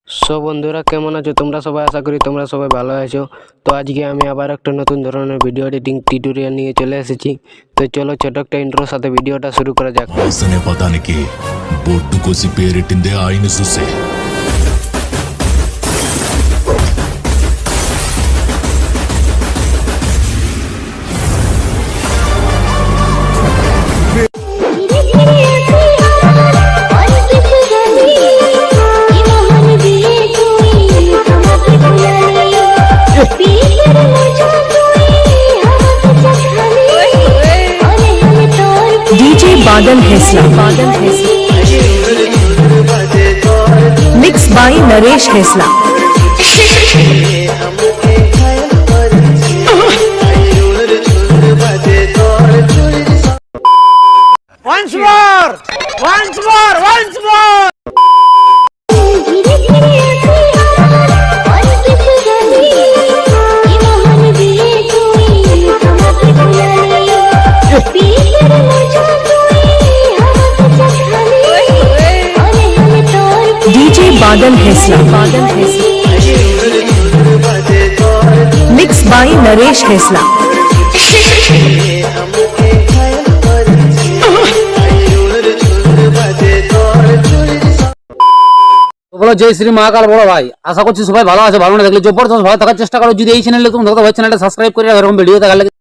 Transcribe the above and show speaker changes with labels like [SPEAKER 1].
[SPEAKER 1] So বন্ধুরা কেমন আছো তোমরা সবাই? আশা করি তোমরা সবাই ভালো আছো। তো আজকে আমি আবার একটা নতুন ধরনের ভিডিও এডিটিং টিউটোরিয়াল নিয়ে চলে এসেছি। তো চলো ছোট একটা ইন্ট্রোর সাথে ভিডিওটা শুরু করা যাক।
[SPEAKER 2] వాసనే పదానికి బొడ్డుకొసి పేరెట్టిందే ఆయన చూసే
[SPEAKER 3] DJ Badal Hesla mix by Naresh Hesla.
[SPEAKER 4] Once more! Once more! Once more!
[SPEAKER 3] DJ Badal Hesla mix by Naresh Hesla.
[SPEAKER 4] বলো জয় শ্রী মহাকাল বড় ভাই, আশা করছি সবাই ভালো আছে। ভালো না থাকলে জবরদস্ত ভালো থাকার চেষ্টা করো। যদি এই চ্যানেলে তুমি ভাই চ্যানেলটা সাবস্ক্রাইব করে এরকম ভিডিও দেখার লাগে